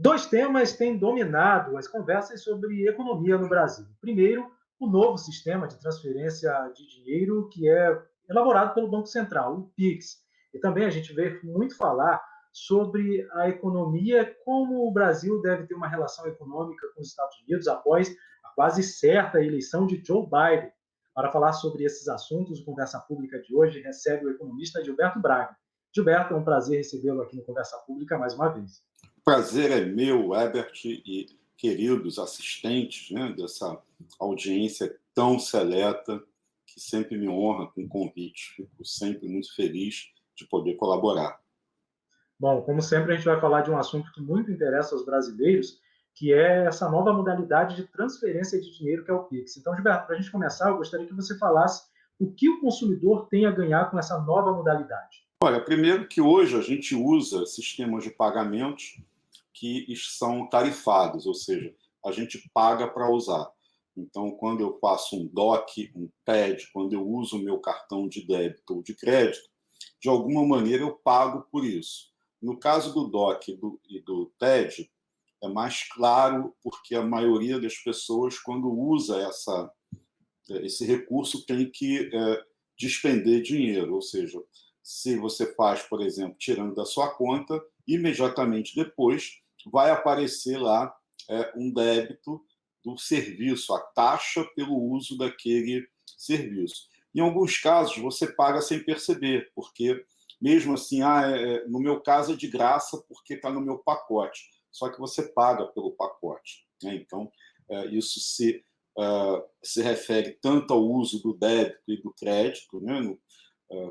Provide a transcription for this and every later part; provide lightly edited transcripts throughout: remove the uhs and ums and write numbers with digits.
Dois temas têm dominado as conversas sobre economia no Brasil. Primeiro, o novo sistema de transferência de dinheiro que é elaborado pelo Banco Central, o PIX. E também a gente vê muito falar sobre a economia, como o Brasil deve ter uma relação econômica com os Estados Unidos após a quase certa eleição de Joe Biden. Para falar sobre esses assuntos, o Conversa Pública de hoje recebe o economista Gilberto Braga. Gilberto, é um prazer recebê-lo aqui no Conversa Pública mais uma vez. Prazer é meu, Herbert, e queridos assistentes, né, dessa audiência tão seleta, que sempre me honra com o convite. Fico sempre muito feliz de poder colaborar. Bom, como sempre, a gente vai falar de um assunto que muito interessa aos brasileiros, que é essa nova modalidade de transferência de dinheiro que é o Pix. Então, Gilberto, para a gente começar, eu gostaria que você falasse o que o consumidor tem a ganhar com essa nova modalidade. Olha, primeiro que hoje a gente usa sistemas de pagamentos que são tarifados, ou seja, a gente paga para usar. Então, quando eu faço um DOC, um TED, quando eu uso o meu cartão de débito ou de crédito, de alguma maneira eu pago por isso. No caso do DOC e do TED, é mais claro porque a maioria das pessoas, quando usa esse recurso, tem que despender dinheiro. Ou seja, se você faz, por exemplo, tirando da sua conta, imediatamente depois vai aparecer lá um débito do serviço, a taxa pelo uso daquele serviço. Em alguns casos, você paga sem perceber, porque mesmo assim, no meu caso é de graça porque está no meu pacote, só que você paga pelo pacote, né? Então, isso se refere tanto ao uso do débito e do crédito, né?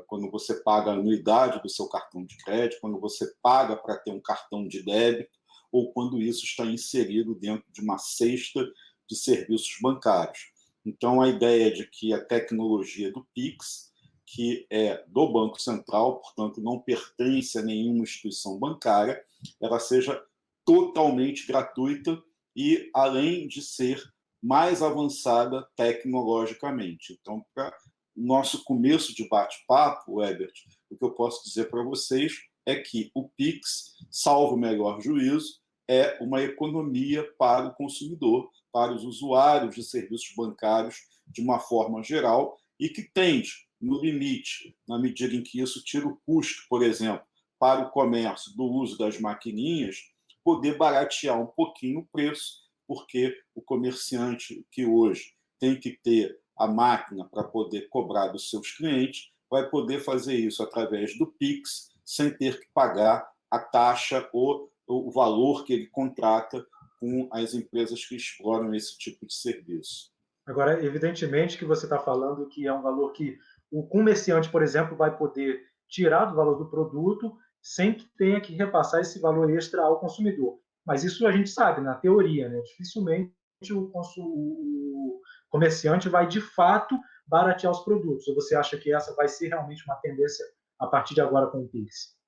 Quando você paga a anuidade do seu cartão de crédito, quando você paga para ter um cartão de débito, ou quando isso está inserido dentro de uma cesta de serviços bancários. Então, a ideia de que a tecnologia do Pix, que é do Banco Central, portanto, não pertence a nenhuma instituição bancária, ela seja totalmente gratuita e, além de ser mais avançada tecnologicamente. Então, para nosso começo de bate-papo, Herbert, o que eu posso dizer para vocês é que o Pix, salvo o melhor juízo, é uma economia para o consumidor, para os usuários de serviços bancários de uma forma geral e que tende, no limite, na medida em que isso tira o custo, por exemplo, para o comércio do uso das maquininhas, poder baratear um pouquinho o preço, porque o comerciante que hoje tem que ter a máquina para poder cobrar dos seus clientes vai poder fazer isso através do Pix, sem ter que pagar a taxa ou o valor que ele contrata com as empresas que exploram esse tipo de serviço. Agora, evidentemente que você está falando que é um valor que o comerciante, por exemplo, vai poder tirar do valor do produto sem que tenha que repassar esse valor extra ao consumidor. Mas isso a gente sabe, na teoria, né? Dificilmente o comerciante vai, de fato, baratear os produtos. Ou você acha que essa vai ser realmente uma tendência a partir de agora com o Pix?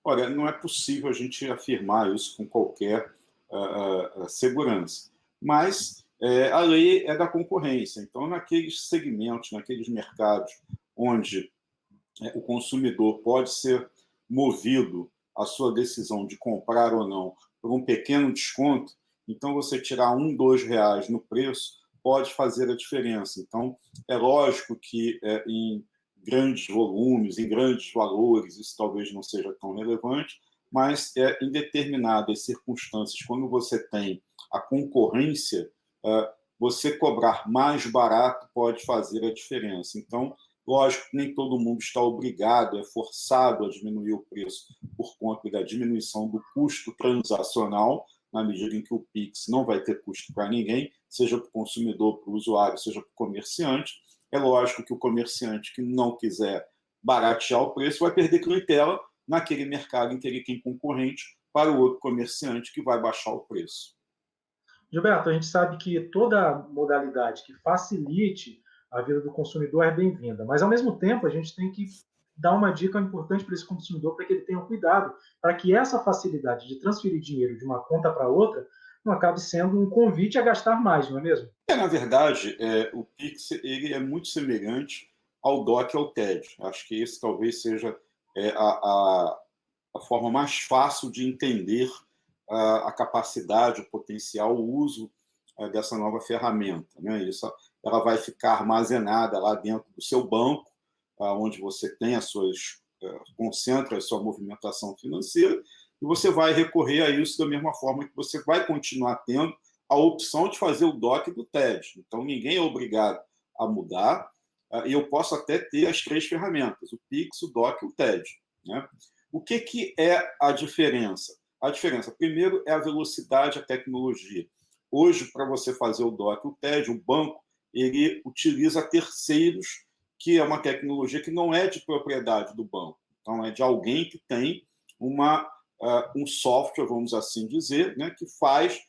Olha, não é possível a gente afirmar isso com qualquer segurança, mas a lei é da concorrência. Então, naqueles segmentos, naqueles mercados onde o consumidor pode ser movido a sua decisão de comprar ou não por um pequeno desconto, então você tirar R$ 1, R$ 2 no preço pode fazer a diferença. Então, é lógico que em grandes volumes, em grandes valores, isso talvez não seja tão relevante, mas em determinadas circunstâncias, quando você tem a concorrência, você cobrar mais barato pode fazer a diferença. Então, lógico que nem todo mundo está obrigado, é forçado a diminuir o preço por conta da diminuição do custo transacional, na medida em que o Pix não vai ter custo para ninguém, seja para o consumidor, para o usuário, seja para o comerciante. É lógico que o comerciante que não quiser baratear o preço vai perder clientela naquele mercado em que ele tem concorrente para o outro comerciante que vai baixar o preço. Gilberto, a gente sabe que toda modalidade que facilite a vida do consumidor é bem-vinda, mas ao mesmo tempo a gente tem que dar uma dica importante para esse consumidor para que ele tenha cuidado, para que essa facilidade de transferir dinheiro de uma conta para outra não acabe sendo um convite a gastar mais, não é mesmo? Na verdade, o Pix ele é muito semelhante ao DOC e ao TED. Acho que esse talvez seja a forma mais fácil de entender a capacidade, o potencial, o uso dessa nova ferramenta, né? Isso, ela vai ficar armazenada lá dentro do seu banco, onde você tem concentra a sua movimentação financeira, e você vai recorrer a isso da mesma forma que você vai continuar tendo a opção de fazer o DOC do TED. Então, ninguém é obrigado a mudar, e eu posso até ter as 3 ferramentas, o Pix, o DOC e o TED, né? O que é a diferença? A diferença, primeiro, é a velocidade, a tecnologia. Hoje, para você fazer o DOC e o TED, o banco ele utiliza terceiros, que é uma tecnologia que não é de propriedade do banco. Então, é de alguém que tem um software, vamos assim dizer, né, que faz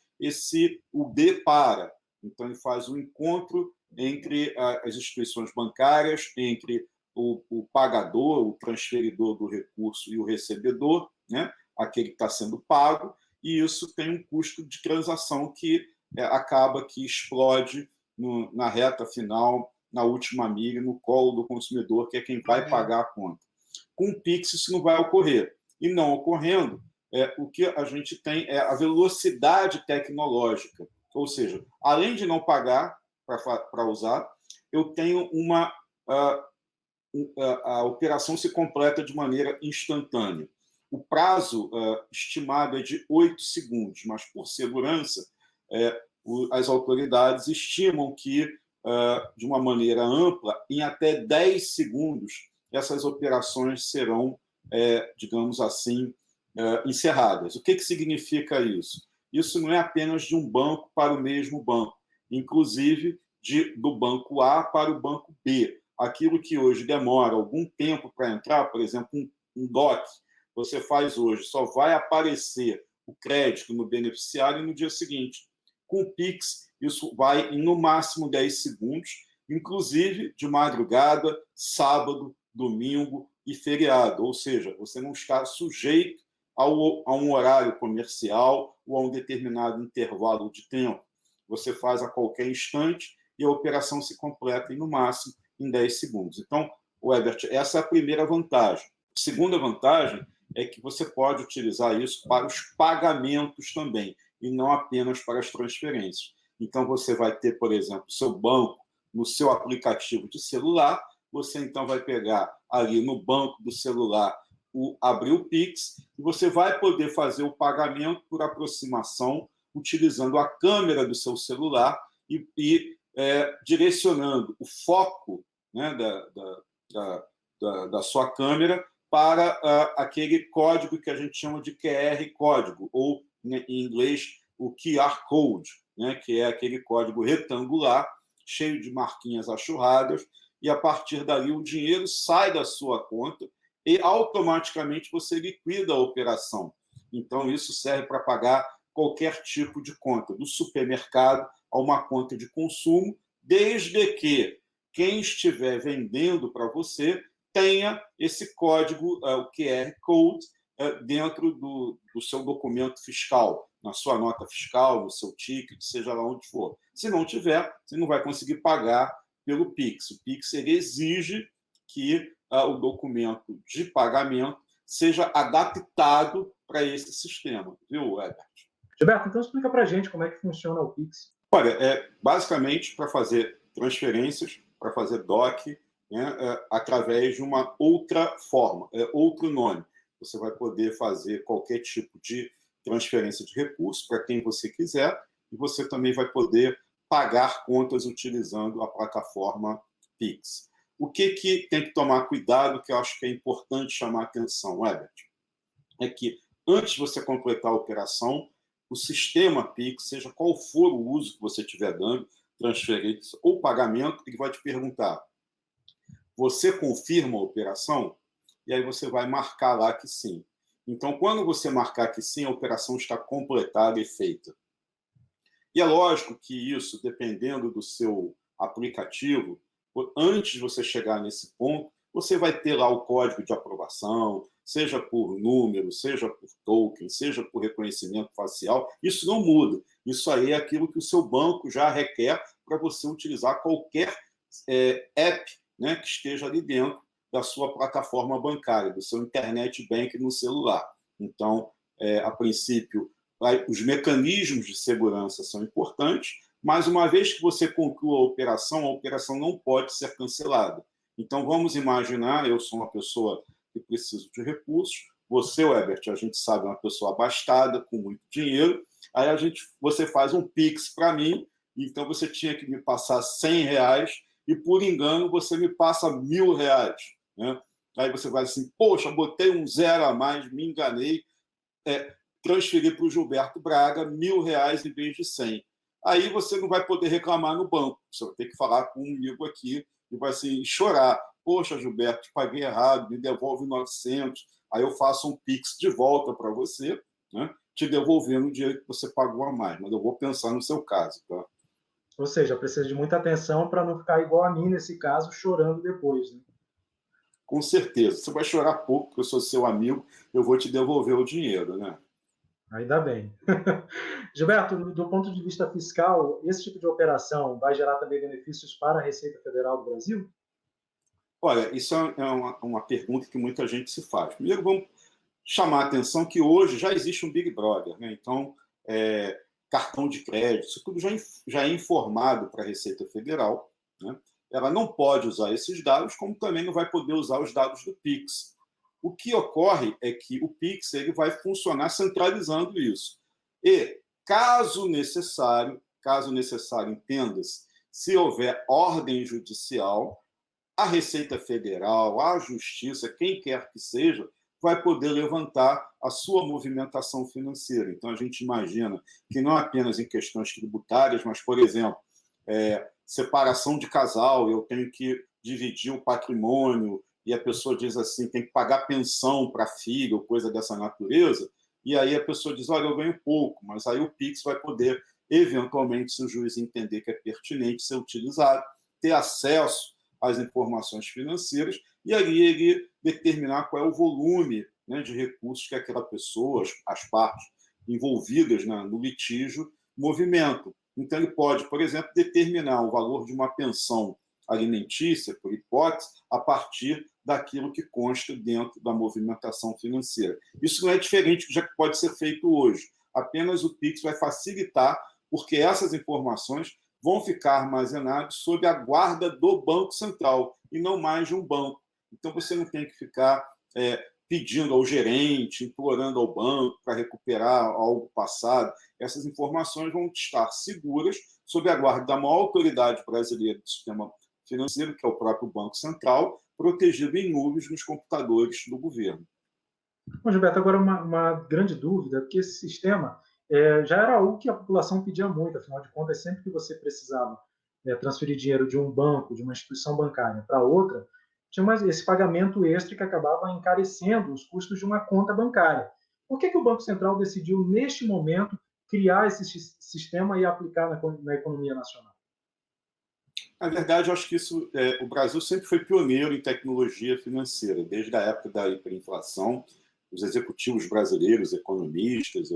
o D para. Então, ele faz um encontro entre as instituições bancárias, entre o pagador, o transferidor do recurso e o recebedor, né, aquele que está sendo pago, e isso tem um custo de transação que acaba que explode na reta final, na última milha, no colo do consumidor, que é quem vai pagar a conta. Com o Pix, isso não vai ocorrer. E não ocorrendo, o que a gente tem é a velocidade tecnológica. Ou seja, além de não pagar para usar, eu tenho a operação se completa de maneira instantânea. O prazo estimado é de 8 segundos, mas, por segurança, as autoridades estimam que, de uma maneira ampla, em até 10 segundos, essas operações serão, digamos assim, encerradas. O que significa isso? Isso não é apenas de um banco para o mesmo banco, inclusive do banco A para o banco B. Aquilo que hoje demora algum tempo para entrar, por exemplo, um DOC, você faz hoje, só vai aparecer o crédito no beneficiário no dia seguinte. Com o Pix, isso vai em, no máximo, 10 segundos, inclusive de madrugada, sábado, domingo e feriado. Ou seja, você não está sujeito a um horário comercial ou a um determinado intervalo de tempo. Você faz a qualquer instante e a operação se completa, no máximo, em 10 segundos. Então, Herbert, essa é a primeira vantagem. A segunda vantagem é que você pode utilizar isso para os pagamentos também, e não apenas para as transferências. Então, você vai ter, por exemplo, o seu banco no seu aplicativo de celular, você então vai pegar ali no banco do celular, abrir o Pix, e você vai poder fazer o pagamento por aproximação, utilizando a câmera do seu celular e direcionando o foco, né, da sua câmera para aquele código que a gente chama de QR código, ou, né, em inglês, o QR Code, né, que é aquele código retangular, cheio de marquinhas achurradas, e a partir dali o dinheiro sai da sua conta e automaticamente você liquida a operação. Então, isso serve para pagar qualquer tipo de conta, do supermercado a uma conta de consumo, desde que quem estiver vendendo para você tenha esse código, o QR Code, dentro do seu documento fiscal, na sua nota fiscal, no seu ticket, seja lá onde for. Se não tiver, você não vai conseguir pagar pelo Pix. O Pix ele exige que o documento de pagamento seja adaptado para esse sistema, viu, Herbert? Gilberto, então explica para a gente como é que funciona o Pix. Olha, basicamente para fazer transferências, para fazer DOC, né, através de uma outra forma, outro nome. Você vai poder fazer qualquer tipo de transferência de recursos para quem você quiser, e você também vai poder pagar contas utilizando a plataforma Pix. O que tem que tomar cuidado, que eu acho que é importante chamar a atenção, Herbert, é que antes de você completar a operação, o sistema Pix, seja qual for o uso que você estiver dando, transferência ou pagamento, ele vai te perguntar: você confirma a operação? E aí você vai marcar lá que sim. Então, quando você marcar que sim, a operação está completada e feita. E é lógico que isso, dependendo do seu aplicativo, antes de você chegar nesse ponto, você vai ter lá o código de aprovação, seja por número, seja por token, seja por reconhecimento facial. Isso não muda. Isso aí é aquilo que o seu banco já requer para você utilizar qualquer app, né, que esteja ali dentro da sua plataforma bancária, do seu internet bank no celular. Então, a princípio, os mecanismos de segurança são importantes, mas uma vez que você conclua a operação não pode ser cancelada. Então, vamos imaginar, eu sou uma pessoa que preciso de recursos, você, Herbert, a gente sabe, é uma pessoa abastada, com muito dinheiro, aí você faz um Pix para mim, então você tinha que me passar R$ 100 e, por engano, você me passa R$ 1.000. Né? Aí você vai assim, poxa, botei um zero a mais, me enganei, transferir para o Gilberto Braga R$ 1.000 em vez de 100. Aí você não vai poder reclamar no banco, você vai ter que falar com um amigo aqui e vai assim, chorar. Poxa, Gilberto, paguei errado, me devolve 900. Aí eu faço um Pix de volta para você, né, te devolvendo o dinheiro que você pagou a mais. Mas eu vou pensar no seu caso. Tá? Ou seja, precisa de muita atenção para não ficar igual a mim, nesse caso, chorando depois. Né? Com certeza. Você vai chorar pouco, porque eu sou seu amigo, eu vou te devolver o dinheiro. Né? Ainda bem. Gilberto, do ponto de vista fiscal, esse tipo de operação vai gerar também benefícios para a Receita Federal do Brasil? Olha, isso é uma pergunta que muita gente se faz. Primeiro, vamos chamar a atenção que hoje já existe um Big Brother. Né? Então, cartão de crédito, isso tudo já é informado para a Receita Federal. Né? Ela não pode usar esses dados, como também não vai poder usar os dados do Pix. O que ocorre é que o Pix ele vai funcionar centralizando isso. E, caso necessário, entenda-se, se houver ordem judicial, a Receita Federal, a Justiça, quem quer que seja, vai poder levantar a sua movimentação financeira. Então, a gente imagina que não apenas em questões tributárias, mas, por exemplo, separação de casal, eu tenho que dividir o patrimônio, e a pessoa diz assim, tem que pagar pensão para filho, coisa dessa natureza, e aí a pessoa diz, olha, eu ganho pouco, mas aí o Pix vai poder, eventualmente, se o juiz entender que é pertinente ser utilizado, ter acesso às informações financeiras, e aí ele determinar qual é o volume, né, de recursos que aquela pessoa, as partes envolvidas, né, no litígio, movimentam. Então, ele pode, por exemplo, determinar o valor de uma pensão alimentícia, por hipótese, a partir daquilo que consta dentro da movimentação financeira. Isso não é diferente do que pode ser feito hoje. Apenas o Pix vai facilitar, porque essas informações vão ficar armazenadas sob a guarda do Banco Central e não mais de um banco. Então, você não tem que ficar pedindo ao gerente, implorando ao banco para recuperar algo passado. Essas informações vão estar seguras sob a guarda da maior autoridade brasileira do sistema financeiro, que é o próprio Banco Central, protegido em nuvens nos computadores do governo. Bom, Gilberto, agora uma grande dúvida, porque esse sistema já era algo que a população pedia muito, afinal de contas, sempre que você precisava transferir dinheiro de um banco, de uma instituição bancária para outra, tinha esse pagamento extra que acabava encarecendo os custos de uma conta bancária. Por que o Banco Central decidiu, neste momento, criar esse sistema e aplicar na economia nacional? Na verdade, eu acho que o Brasil sempre foi pioneiro em tecnologia financeira, desde a época da hiperinflação. Os executivos brasileiros, economistas,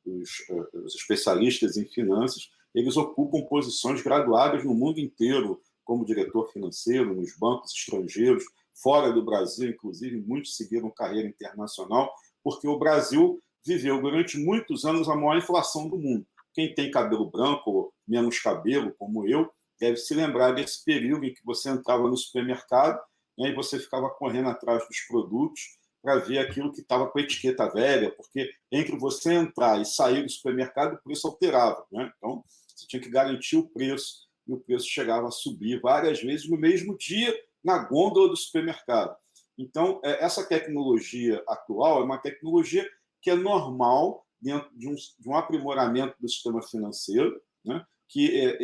os especialistas em finanças, eles ocupam posições graduadas no mundo inteiro, como diretor financeiro, nos bancos estrangeiros, fora do Brasil, inclusive, muitos seguiram carreira internacional, porque o Brasil viveu durante muitos anos a maior inflação do mundo. Quem tem cabelo branco ou menos cabelo, como eu, deve se lembrar desse período em que você entrava no supermercado, né, e você ficava correndo atrás dos produtos para ver aquilo que estava com a etiqueta velha, porque entre você entrar e sair do supermercado, o preço alterava. Né? Então, você tinha que garantir o preço, e o preço chegava a subir várias vezes no mesmo dia na gôndola do supermercado. Então, essa tecnologia atual é uma tecnologia que é normal dentro de um aprimoramento do sistema financeiro, né? Que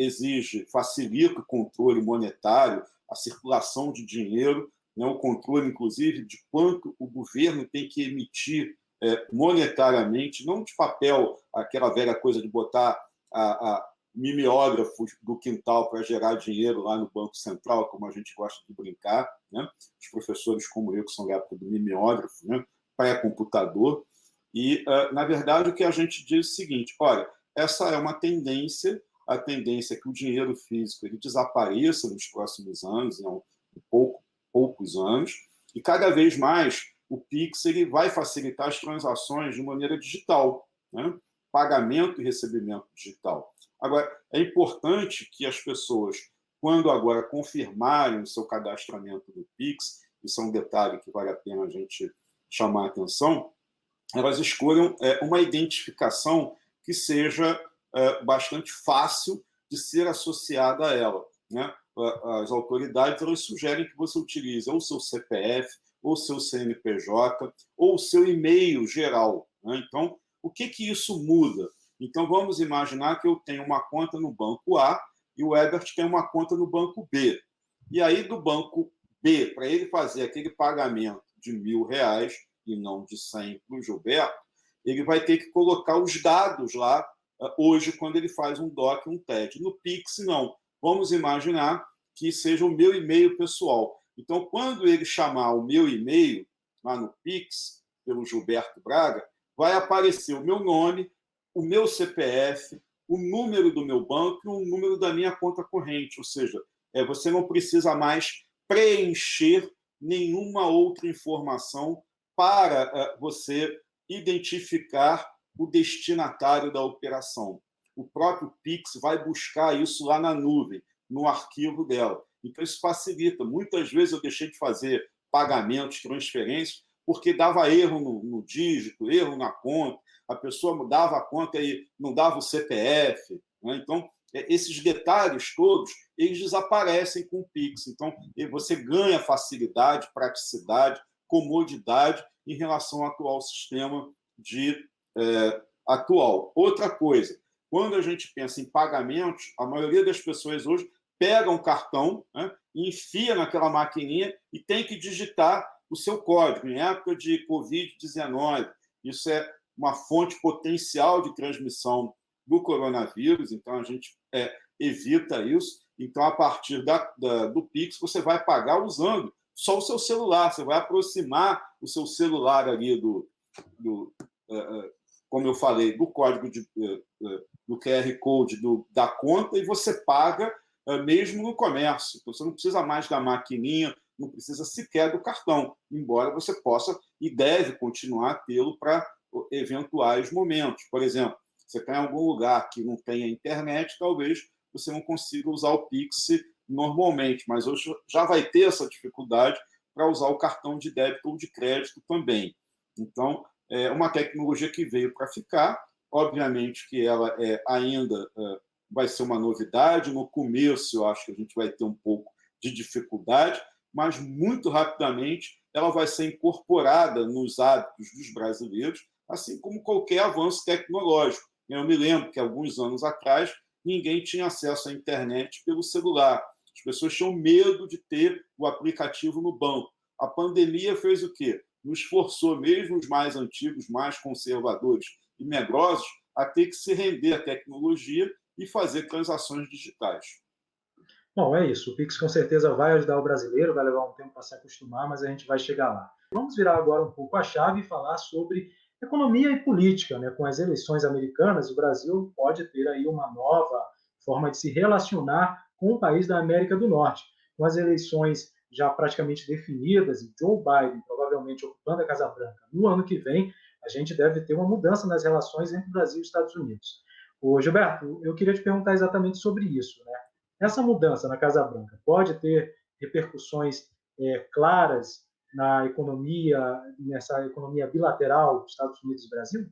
facilita o controle monetário, a circulação de dinheiro, né? O controle, inclusive, de quanto o governo tem que emitir monetariamente, não de papel, aquela velha coisa de botar a mimeógrafo do quintal para gerar dinheiro lá no Banco Central, como a gente gosta de brincar, né? Os professores como eu, que são da época do mimeógrafo, né? Pré-computador. E, na verdade, o que a gente diz é o seguinte, olha, essa é uma tendência, a tendência é que o dinheiro físico ele desapareça nos próximos anos, em poucos anos, e cada vez mais o Pix ele vai facilitar as transações de maneira digital. Né? pagamento e recebimento digital. Agora, é importante que as pessoas, quando agora confirmarem o seu cadastramento do Pix, isso é um detalhe que vale a pena a gente chamar a atenção, elas escolham uma identificação que seja bastante fácil de ser associada a ela, né? As autoridades elas sugerem que você utilize ou o seu CPF, ou o seu CNPJ, ou o seu e-mail geral, né? Então, o que isso muda? Então, vamos imaginar que eu tenho uma conta no banco A e o Herbert tem uma conta no banco B. E aí, do banco B, para ele fazer aquele pagamento de R$ 1.000 e não de 100 para o Gilberto, ele vai ter que colocar os dados lá hoje, quando ele faz um DOC, um TED. No Pix, não. Vamos imaginar que seja o meu e-mail pessoal. Então, quando ele chamar o meu e-mail lá no Pix, pelo Gilberto Braga, vai aparecer o meu nome, o meu CPF, o número do meu banco e o número da minha conta corrente. Ou seja, você não precisa mais preencher nenhuma outra informação para você identificar o destinatário da operação. O próprio Pix vai buscar isso lá na nuvem, no arquivo dela. Então, isso facilita. Muitas vezes eu deixei de fazer pagamentos, transferências, porque dava erro no dígito, erro na conta, a pessoa mudava a conta e não dava o CPF. Né? Então, esses detalhes todos, eles desaparecem com o Pix. Então, você ganha facilidade, praticidade, comodidade em relação ao atual sistema atual. Outra coisa, quando a gente pensa em pagamentos, a maioria das pessoas hoje pega um cartão, né, e enfia naquela maquininha e tem que digitar o seu código. Em época de Covid-19, isso é uma fonte potencial de transmissão do coronavírus, então a gente evita isso. Então, a partir do Pix, você vai pagar usando só o seu celular, você vai aproximar o seu celular ali como eu falei, do código do QR Code da conta e você paga mesmo no comércio. Então, você não precisa mais da maquininha, não precisa sequer do cartão, embora você possa e deve continuar a tê-lo para eventuais momentos. Por exemplo, você está em algum lugar que não tenha internet, talvez você não consiga usar o Pix normalmente, mas hoje já vai ter essa dificuldade para usar o cartão de débito ou de crédito também. Então, é uma tecnologia que veio para ficar. Obviamente que ela ainda vai ser uma novidade. No começo, eu acho que a gente vai ter um pouco de dificuldade, mas muito rapidamente ela vai ser incorporada nos hábitos dos brasileiros, assim como qualquer avanço tecnológico. Eu me lembro que, alguns anos atrás, ninguém tinha acesso à internet pelo celular. As pessoas tinham medo de ter o aplicativo no banco. A pandemia fez o quê? Nos forçou, mesmo os mais antigos, mais conservadores e medrosos, a ter que se render à tecnologia e fazer transações digitais. Bom, é isso. O Pix com certeza vai ajudar o brasileiro, vai levar um tempo para se acostumar, mas a gente vai chegar lá. Vamos virar agora um pouco a chave e falar sobre economia e política, né? Com as eleições americanas, o Brasil pode ter aí uma nova forma de se relacionar com o país da América do Norte. Com as eleições já praticamente definidas e Joe Biden provavelmente ocupando a Casa Branca no ano que vem, a gente deve ter uma mudança nas relações entre o Brasil e os Estados Unidos. Ô, Gilberto, eu queria te perguntar exatamente sobre isso, né? Essa mudança na Casa Branca pode ter repercussões claras na economia, nessa economia bilateral dos Estados Unidos e Brasil?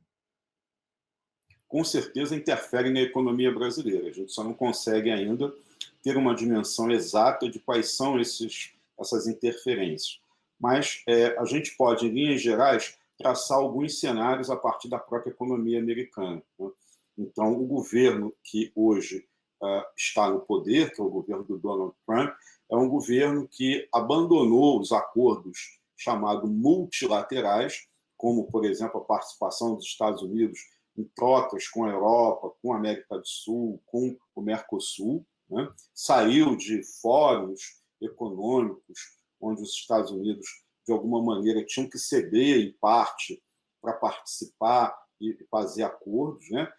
Com certeza interfere na economia brasileira. A gente só não consegue ainda ter uma dimensão exata de quais são essas interferências. Mas a gente pode, em linhas gerais, traçar alguns cenários a partir da própria economia americana. Né? Então, o governo que hoje está no poder, que é o governo do Donald Trump, é um governo que abandonou os acordos chamados multilaterais, como, por exemplo, a participação dos Estados Unidos em trocas com a Europa, com a América do Sul, com o Mercosul, né? Saiu de fóruns econômicos onde os Estados Unidos, de alguma maneira, tinham que ceder em parte para participar e fazer acordos, né?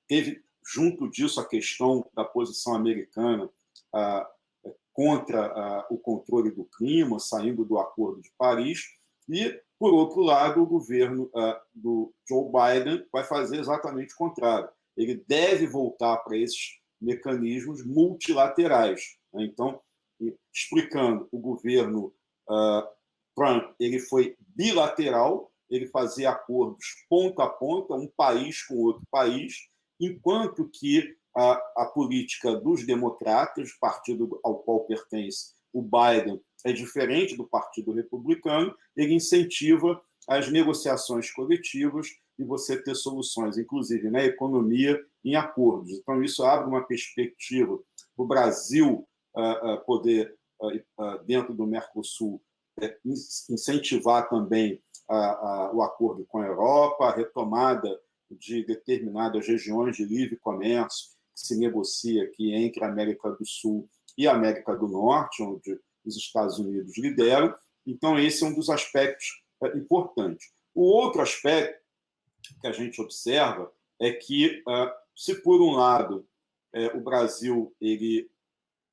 Teve junto disso a questão da posição americana contra o controle do clima, saindo do Acordo de Paris, e Por outro lado, o governo do Joe Biden vai fazer exatamente o contrário. Ele deve voltar para esses mecanismos multilaterais. Né? Então, explicando, o governo Trump ele foi bilateral, ele fazia acordos ponto a ponto, um país com outro país, enquanto que a política dos democratas, partido ao qual pertence o Biden, é diferente do Partido Republicano, ele incentiva as negociações coletivas e você ter soluções, inclusive na economia, em acordos. Então, isso abre uma perspectiva para o Brasil poder, dentro do Mercosul, incentivar também o acordo com a Europa, a retomada de determinadas regiões de livre comércio que se negocia aqui entre a América do Sul e a América do Norte, onde os Estados Unidos lideram. Então, esse é um dos aspectos importantes. O outro aspecto que a gente observa é que, se por um lado o Brasil ele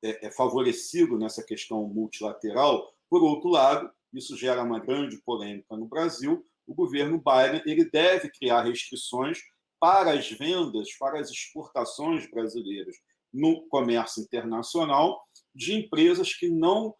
é favorecido nessa questão multilateral, por outro lado, isso gera uma grande polêmica no Brasil, o governo Biden ele deve criar restrições para as vendas, para as exportações brasileiras no comércio internacional de empresas que não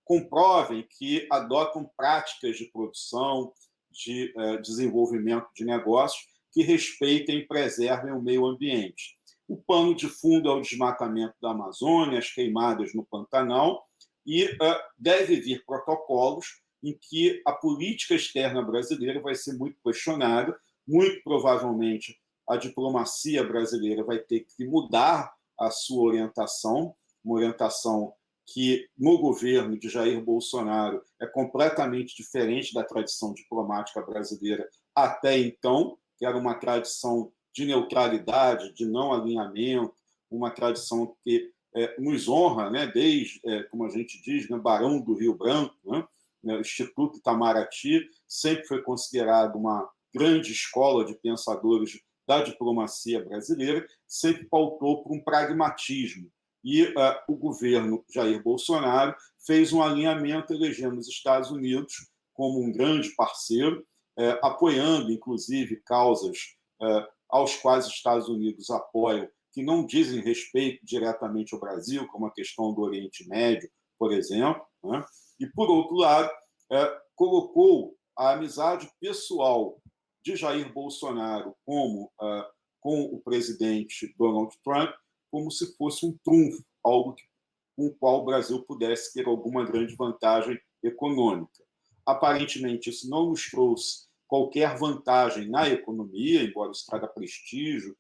comprovem que adotam práticas de produção, de desenvolvimento de negócios que respeitem e preservem o meio ambiente. O pano de fundo é o desmatamento da Amazônia, as queimadas no Pantanal, e deve vir protocolos em que a política externa brasileira vai ser muito questionada, muito provavelmente a diplomacia brasileira vai ter que mudar a sua orientação, uma orientação que no governo de Jair Bolsonaro é completamente diferente da tradição diplomática brasileira até então, que era uma tradição de neutralidade, de não alinhamento, uma tradição que nos honra, né, desde, como a gente diz, né, Barão do Rio Branco, né, o Instituto Itamaraty sempre foi considerado uma grande escola de pensadores da diplomacia brasileira, sempre pautou por um pragmatismo. E o governo Jair Bolsonaro fez um alinhamento, elegendo os Estados Unidos como um grande parceiro, apoiando, inclusive, causas aos quais os Estados Unidos apoiam, que não dizem respeito diretamente ao Brasil, como a questão do Oriente Médio, por exemplo. Né? E, por outro lado, colocou a amizade pessoal de Jair Bolsonaro com o presidente Donald Trump como se fosse um trunfo, algo com o qual o Brasil pudesse ter alguma grande vantagem econômica. Aparentemente, isso não nos trouxe qualquer vantagem na economia, embora isso traga prestígio,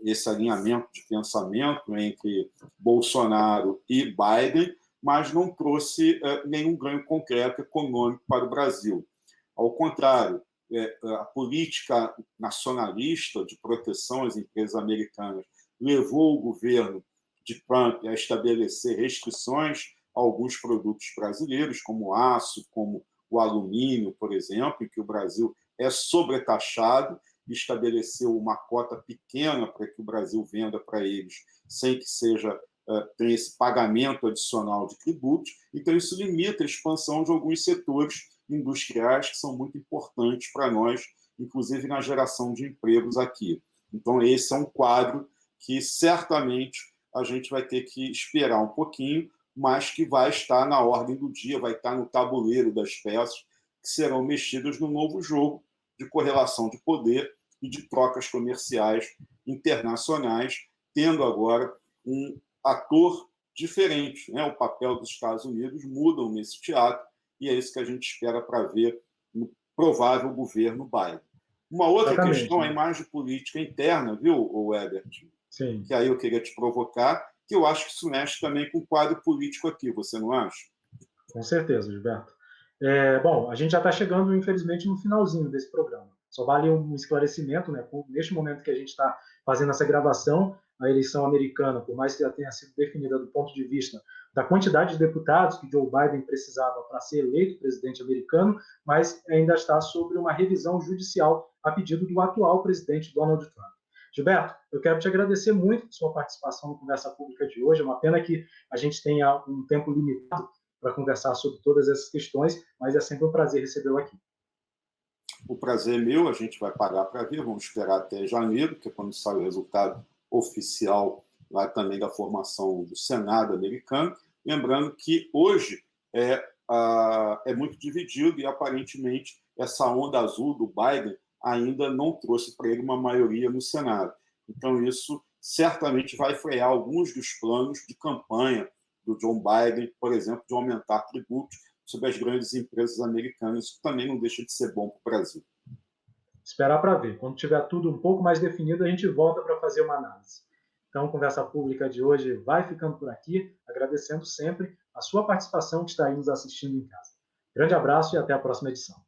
esse alinhamento de pensamento entre Bolsonaro e Biden, mas não trouxe nenhum ganho concreto econômico para o Brasil. Ao contrário, a política nacionalista de proteção às empresas americanas levou o governo de Trump a estabelecer restrições a alguns produtos brasileiros, como o aço, como o alumínio, por exemplo, em que o Brasil é sobretaxado, e estabeleceu uma cota pequena para que o Brasil venda para eles, sem que tenha esse pagamento adicional de tributos. Então, isso limita a expansão de alguns setores industriais que são muito importantes para nós, inclusive na geração de empregos aqui. Então, esse é um quadro que certamente a gente vai ter que esperar um pouquinho, mas que vai estar na ordem do dia, vai estar no tabuleiro das peças que serão mexidas no novo jogo de correlação de poder e de trocas comerciais internacionais, tendo agora um ator diferente. Né? O papel dos Estados Unidos muda nesse teatro, e é isso que a gente espera para ver no provável governo Biden. Uma outra questão é mais de política interna, viu, Herbert? Sim. Que aí eu queria te provocar, que eu acho que isso mexe também com o quadro político aqui, você não acha? Com certeza, Gilberto. Bom, a gente já está chegando, infelizmente, no finalzinho desse programa. Só vale um esclarecimento, né? Neste momento que a gente está fazendo essa gravação, a eleição americana, por mais que já tenha sido definida do ponto de vista da quantidade de deputados que Joe Biden precisava para ser eleito presidente americano, mas ainda está sobre uma revisão judicial a pedido do atual presidente Donald Trump. Gilberto, eu quero te agradecer muito por sua participação na conversa pública de hoje. É uma pena que a gente tenha um tempo limitado para conversar sobre todas essas questões, mas é sempre um prazer recebê-lo aqui. O prazer é meu, a gente vai pagar para ver, vamos esperar até janeiro, que é quando sai o resultado oficial lá também da formação do Senado americano. Lembrando que hoje é muito dividido e, aparentemente, essa onda azul do Biden ainda não trouxe para ele uma maioria no Senado. Então, isso certamente vai frear alguns dos planos de campanha do Joe Biden, por exemplo, de aumentar tributos sobre as grandes empresas americanas. Isso também não deixa de ser bom para o Brasil. Esperar para ver. Quando tiver tudo um pouco mais definido, a gente volta para fazer uma análise. Então, a Conversa Pública de hoje vai ficando por aqui, agradecendo sempre a sua participação que está aí nos assistindo em casa. Grande abraço e até a próxima edição.